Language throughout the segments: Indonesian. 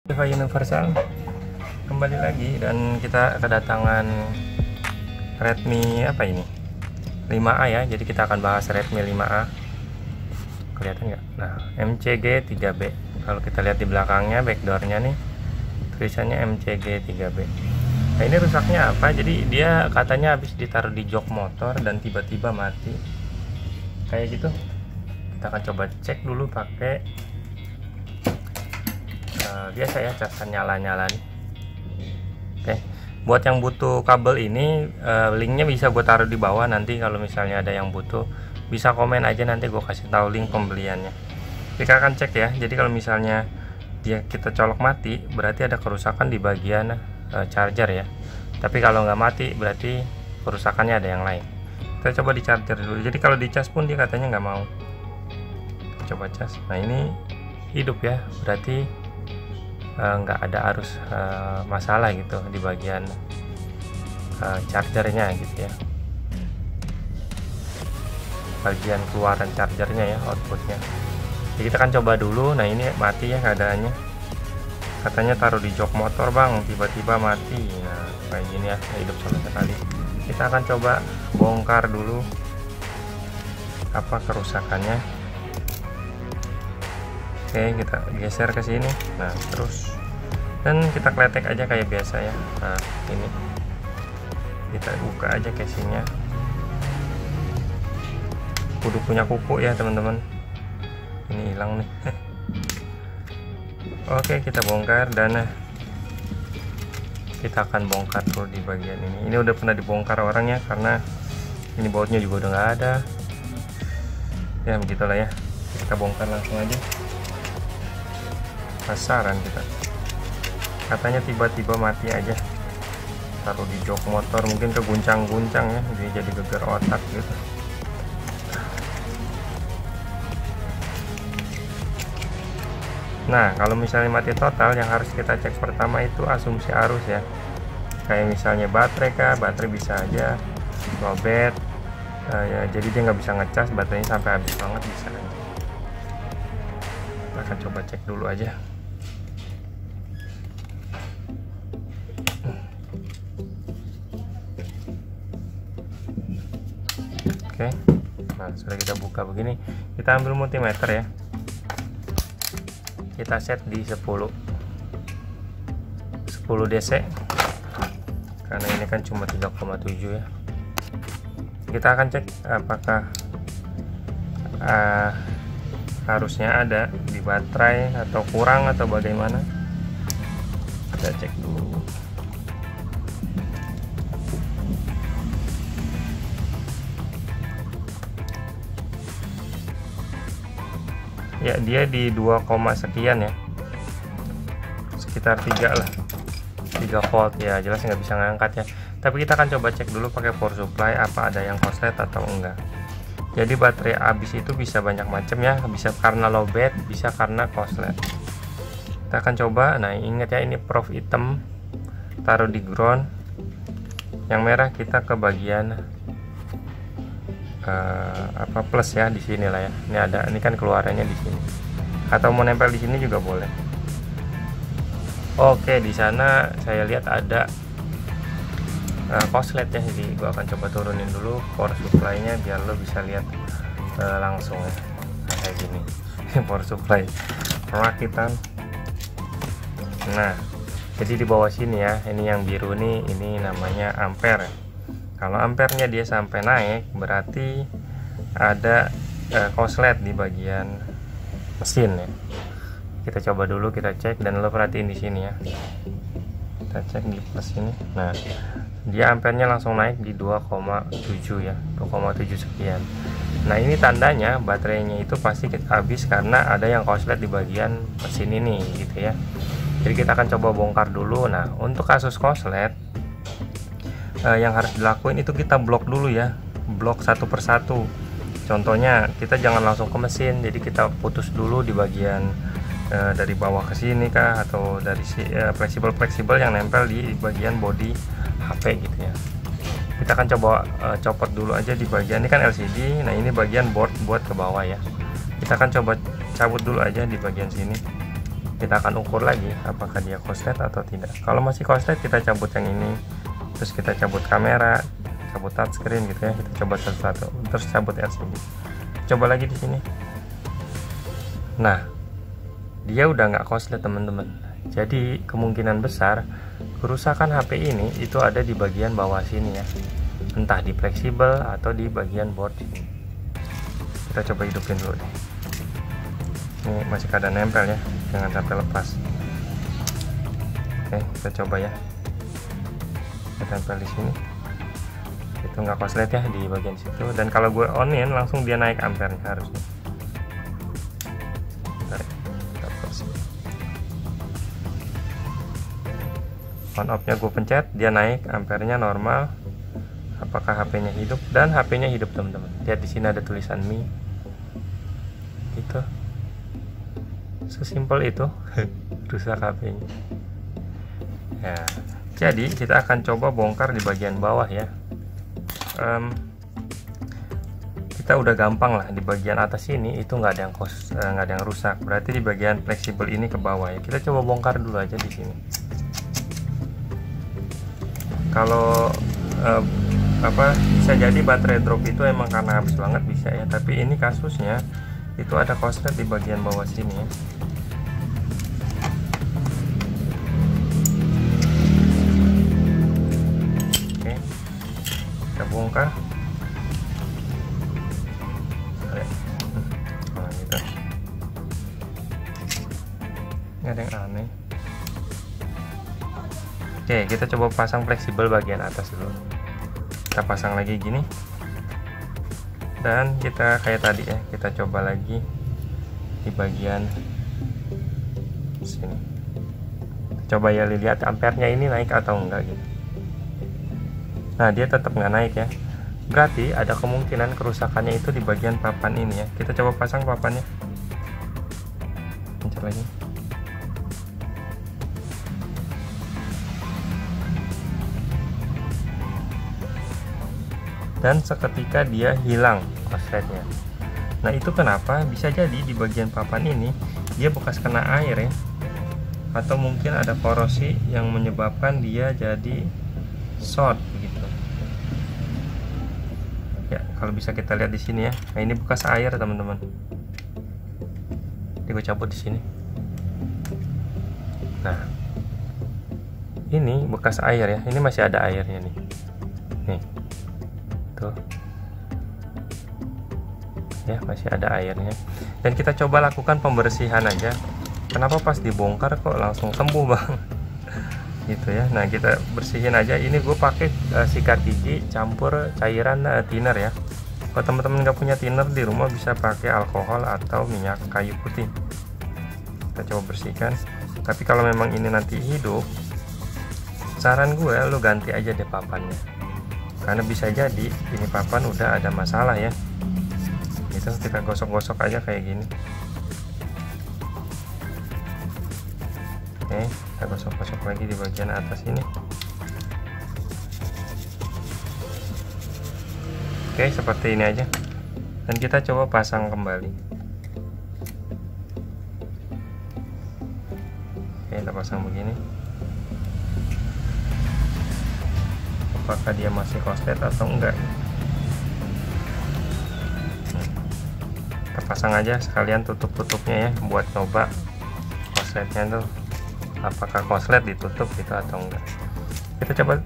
Wi-Fi universal kembali lagi, dan kita kedatangan Redmi apa ini 5A ya. Jadi kita akan bahas Redmi 5A. Kelihatan nggak? Nah, MCG 3B. Kalau kita lihat di belakangnya, backdoornya nih tulisannya MCG 3B. Nah, ini rusaknya apa? Jadi dia katanya habis ditaruh di jok motor dan tiba-tiba mati kayak gitu. Kita akan coba cek dulu pakai biasa ya, casan nyala-nyala nih. Oke, buat yang butuh kabel ini, linknya bisa gue taruh di bawah. Nanti kalau misalnya ada yang butuh bisa komen aja, nanti gue kasih tahu link pembeliannya. Kita akan cek ya. Jadi kalau misalnya kita colok mati, berarti ada kerusakan di bagian charger ya. Tapi kalau nggak mati, berarti kerusakannya ada yang lain. Kita coba di charger dulu. Jadi kalau dicas pun dia katanya nggak mau. Coba cas. Nah, ini hidup ya, berarti nggak ada arus masalah gitu di bagian chargernya gitu ya, bagian keluaran chargernya ya, outputnya. Jadi kita akan coba dulu. Nah, ini mati ya keadaannya, katanya taruh di jok motor bang, tiba-tiba mati. Nah, kayak gini ya, hidup sama sekali. Kita akan coba bongkar dulu apa kerusakannya. Oke, kita geser ke sini. Nah, terus dan kita kletek aja kayak biasa ya. Nah, ini kita buka aja casingnya. Kudu punya kuku ya teman-teman. Ini hilang nih. Oke, kita bongkar, dan kita akan bongkar dulu di bagian ini. Ini udah pernah dibongkar orangnya karena ini bautnya juga udah nggak ada. Ya begitulah ya. Kita bongkar langsung aja. Penasaran kita, katanya tiba-tiba mati aja, taruh di jok motor, mungkin keguncang-guncang ya, dia jadi geger otak gitu. Nah, kalau misalnya mati total, yang harus kita cek pertama itu asumsi arus ya. Kayak misalnya baterai kah, baterai bisa aja lowbat ya, jadi dia nggak bisa ngecas baterainya sampai habis banget, bisa. Kita akan coba cek dulu aja. Oke, nah sudah kita buka begini, kita ambil multimeter ya, kita set di 10 DC karena ini kan cuma 3,7 ya. Kita akan cek apakah harusnya ada di baterai atau kurang atau bagaimana. Kita cek dulu. Ya, dia di 2, sekian ya, sekitar 3 lah, 3 volt ya, jelas nggak bisa ngangkat ya. Tapi kita akan coba cek dulu pakai power supply apa ada yang korslet atau enggak. Jadi baterai habis itu bisa banyak macam ya, bisa karena lowbat, bisa karena korslet. Kita akan coba. Nah, ingat ya, ini prof hitam taruh di ground, yang merah kita ke bagian apa plus ya, di sini lah ya. Ini ada, ini kan keluarannya di sini, atau mau nempel di sini juga boleh. Oke, di sana saya lihat ada korslet ya, jadi gua akan coba turunin dulu power supply-nya biar lo bisa lihat langsung ya. Nah, kayak gini. Power supply perakitan. Nah, jadi di bawah sini ya, ini yang biru nih, ini namanya ampere. Kalau ampernya dia sampai naik, berarti ada korslet di bagian mesin ya. Kita coba dulu, kita cek, dan lo perhatiin di sini ya. Kita cek di plus ini. Nah, dia ampernya langsung naik di 2,7 ya, 2,7 sekian. Nah, ini tandanya baterainya itu pasti habis karena ada yang korslet di bagian mesin ini gitu ya. Jadi kita akan coba bongkar dulu. Nah, untuk kasus korslet, yang harus dilakuin itu kita blok dulu ya, blok satu persatu. Contohnya kita jangan langsung ke mesin, jadi kita putus dulu di bagian dari bawah ke sini kah, atau dari fleksibel yang nempel di bagian body HP gitu ya. Kita akan coba copot dulu aja di bagian ini kan LCD. Nah, ini bagian board buat ke bawah ya. Kita akan coba cabut dulu aja di bagian sini. kita akan ukur lagi apakah dia korslet atau tidak. Kalau masih korslet, kita cabut yang ini, terus kita cabut kamera, cabut touchscreen gitu ya, kita coba satu-satu, terus cabut LCD, coba lagi di sini. Nah, dia udah nggak korslet teman-teman. Jadi kemungkinan besar kerusakan HP ini itu ada di bagian bawah sini ya, entah di fleksibel atau di bagian board sini. Kita coba hidupin dulu deh. Ini masih keadaan nempel ya, jangan sampai lepas. Oke, kita coba ya. Kita tempel di sini. Itu nggak korslet ya di bagian situ. Dan kalau gue onin, langsung dia naik ampernya harusnya. On off-nya gue pencet, dia naik ampernya normal. Apakah HP-nya hidup? Dan HP-nya hidup teman-teman. Lihat di sini ada tulisan Mi. Gitu. Sesimpel itu. Rusak HP-nya. Ya, jadi kita akan coba bongkar di bagian bawah ya. Kita udah gampang lah, di bagian atas ini itu nggak ada yang rusak. Berarti di bagian fleksibel ini ke bawah ya. Kita coba bongkar dulu aja di sini. Kalau bisa jadi baterai drop itu emang karena habis banget bisa ya. Tapi ini kasusnya itu ada korslet di bagian bawah sini ya. Bongkar. Nah, gitu. Nggak ada yang aneh. Oke, kita coba pasang fleksibel bagian atas dulu. Kita pasang lagi gini. Dan kita kayak tadi ya, kita coba lagi di bagian sini. Coba ya lihat ampernya ini naik atau enggak gitu. Nah, dia tetap nggak naik ya. Berarti ada kemungkinan kerusakannya itu di bagian papan ini ya. Kita coba pasang papannya. Pencet lagi. Dan seketika dia hilang korsletnya. Nah, itu kenapa? Bisa jadi di bagian papan ini dia bekas kena air ya. Atau mungkin ada korosi yang menyebabkan dia jadi short begitu. Ya, kalau bisa kita lihat di sini ya. Nah, ini bekas air teman-teman. Jadi gue cabut di sini. Nah, ini bekas air ya. Ini masih ada airnya nih. Nih, tuh. Ya, masih ada airnya. Dan kita coba lakukan pembersihan aja. Kenapa pas dibongkar kok langsung sembuh bang? Gitu ya. Nah, kita bersihin aja. Ini gue pakai sikat gigi campur cairan thinner ya. Kalau teman-teman nggak punya thinner di rumah, bisa pakai alkohol atau minyak kayu putih. Kita coba bersihkan. Tapi kalau memang ini nanti hidup, saran gue lo ganti aja deh papannya, karena bisa jadi ini papan udah ada masalah ya. Itu kita gosok-gosok aja kayak gini. Oke, kita gosok-gosok lagi di bagian atas ini. Oke, seperti ini aja. Dan kita coba pasang kembali. Oke, kita pasang begini. Apakah dia masih korslet atau enggak? Kita pasang aja sekalian tutup-tutupnya ya, buat coba korsletnya tuh apakah korslet ditutup gitu atau enggak. Kita coba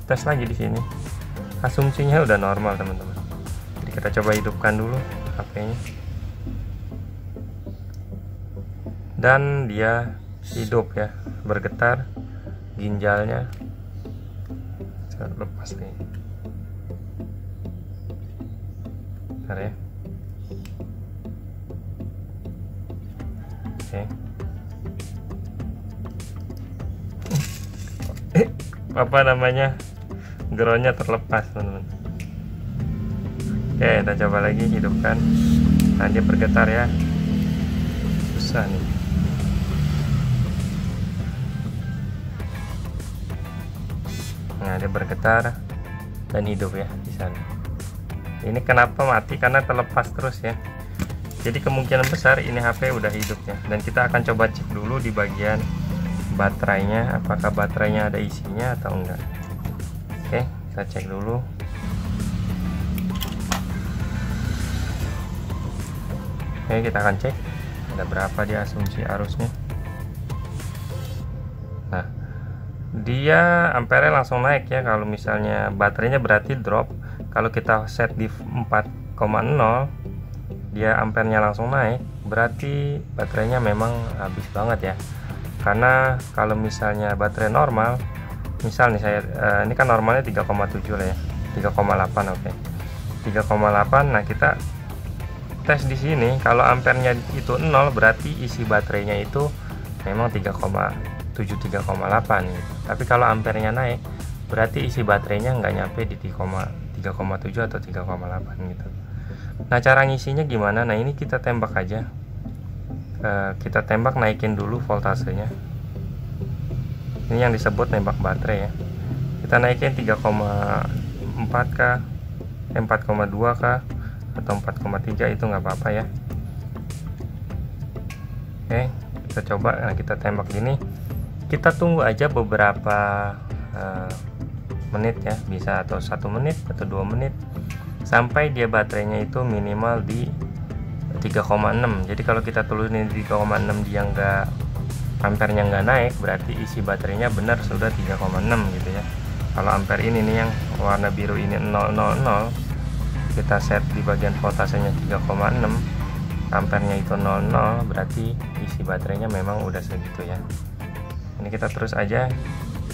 tes lagi di sini. Asumsinya udah normal teman-teman. Jadi kita coba hidupkan dulu HP-nya. Dan dia hidup ya, bergetar ginjalnya. Saya lepas nih. Bentar ya. Oke. Apa namanya, geronya terlepas teman-teman. Oke, kita coba lagi hidupkan. Nah, dia bergetar ya, susah nih. Nah, dia bergetar dan hidup ya di sana. Ini kenapa mati? Karena terlepas terus ya. Jadi kemungkinan besar ini HP udah hidup ya. Dan kita akan coba cek dulu di bagian baterainya, apakah baterainya ada isinya atau enggak. Oke, kita cek dulu. Oke, kita akan cek ada berapa dia asumsi arusnya. Nah, dia ampere langsung naik ya. Kalau misalnya baterainya berarti drop. Kalau kita set di 4,0, dia ampernya langsung naik, berarti baterainya memang habis banget ya. Karena kalau misalnya baterai normal, misal nih saya ini kan normalnya 3,7 lah ya, 3,8. oke, 3,8. Nah, kita tes di sini, kalau ampernya itu 0 berarti isi baterainya itu memang 3,7 3,8 gitu. Tapi kalau ampernya naik berarti isi baterainya nggak nyampe di 3,7 atau 3,8 gitu. Nah, cara ngisinya gimana? Nah, ini kita tembak aja. Kita tembak, naikin dulu voltasenya. Ini yang disebut nembak baterai ya. Kita naikin 3,4 kah, 4,2 kah, atau 4,3, itu nggak apa-apa ya. Oke, kita coba. Nah, kita tembak gini. Kita tunggu aja beberapa menit ya, bisa atau 1 menit atau 2 menit sampai dia baterainya itu minimal di 3,6. jadi kalau kita turunin di 3,6 dia nggak, ampernya nggak naik, berarti isi baterainya benar sudah 3,6 gitu ya. Kalau ampere ini nih yang warna biru ini 000, kita set di bagian voltasenya 3,6, ampernya itu 00, berarti isi baterainya memang udah segitu ya. Ini kita terus aja,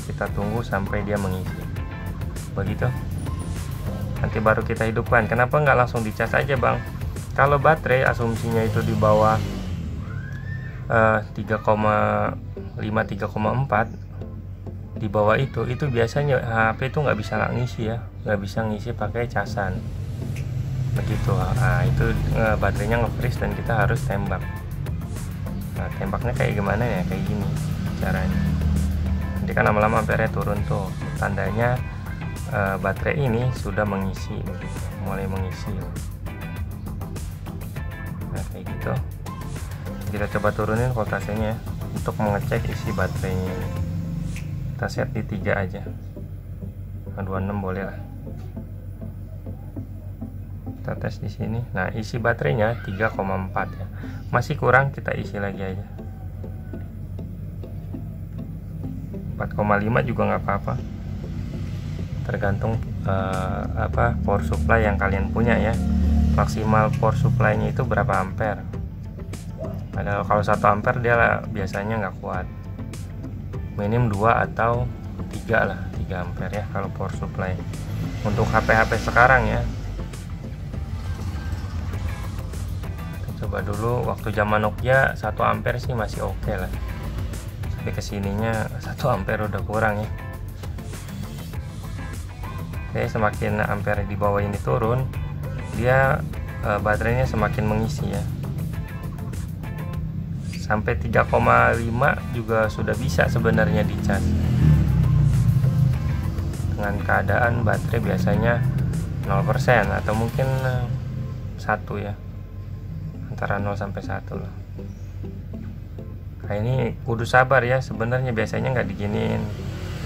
kita tunggu sampai dia mengisi begitu. Nanti baru kita hidupkan. Kenapa nggak langsung dicas aja bang? Kalau baterai asumsinya itu di bawah 3,5 3,4, di bawah itu biasanya HP itu nggak bisa ngisi ya, nggak bisa ngisi pakai casan begitu. Nah, itu baterainya nge-freeze dan kita harus tembak. Nah, tembaknya kayak gimana ya? Kayak gini caranya. Nanti kan lama-lama ampere turun tuh, tandanya baterai ini sudah mengisi begitu, mulai mengisi. Nah, kayak gitu. Kita coba turunin voltasenya untuk mengecek isi baterainya. Kita set di 3 aja. Nah, 26 boleh lah. Kita tes di sini. Nah, isi baterainya 3,4 ya. Masih kurang, kita isi lagi aja. 4,5 juga nggak apa-apa. Tergantung power supply yang kalian punya ya. Maksimal power supply-nya itu berapa ampere. Padahal kalau 1 ampere dia biasanya nggak kuat. Minim 2 atau 3 lah, 3 ampere ya kalau power supply. Untuk HP-HP sekarang ya. Kita coba dulu waktu zaman Nokia 1 ampere sih masih oke lah. Tapi kesininya 1 ampere udah kurang ya. Oke, semakin ampere di bawah ini turun, dia baterainya semakin mengisi ya. Sampai 3,5 juga sudah bisa sebenarnya dicas. Dengan keadaan baterai biasanya 0% atau mungkin 1 ya. Antara 0 sampai 1 lah. Nah, ini kudu sabar ya, sebenarnya biasanya nggak diginiin.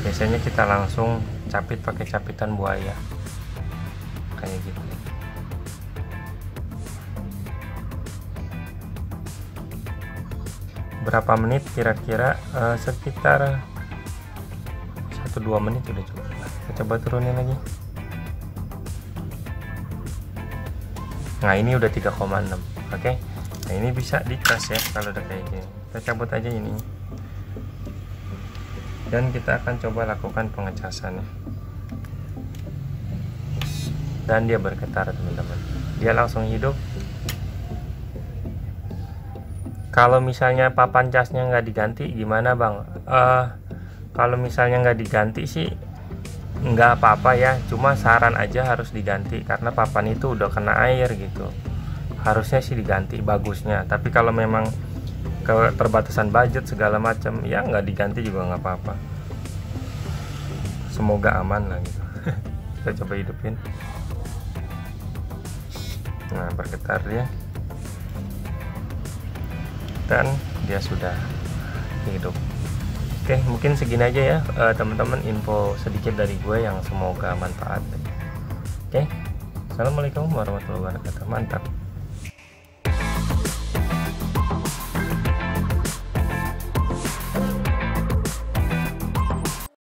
Biasanya kita langsung capit pakai capitan buaya kayak gitu. Berapa menit kira-kira? Sekitar 1-2 menit udah cukup. Kita coba turunin lagi. Nah, ini udah 3,6. oke. Nah, ini bisa dicas ya kalau udah kayak gini. Kita cabut aja ini dan kita akan coba lakukan pengecasannya. Dan dia bergetar teman-teman, dia langsung hidup. Kalau misalnya papan casnya nggak diganti gimana bang? Kalau misalnya nggak diganti sih nggak apa-apa ya, cuma saran aja harus diganti karena papan itu udah kena air gitu. Harusnya sih diganti bagusnya, tapi kalau memang keterbatasan budget segala macam ya nggak diganti juga nggak apa-apa. Semoga aman lah gitu. Kita coba hidupin. Nah, bergetar dia. dan dia sudah hidup. Oke, mungkin segini aja ya teman-teman, info sedikit dari gue yang semoga manfaat. Oke, assalamualaikum warahmatullahi wabarakatuh. Mantap.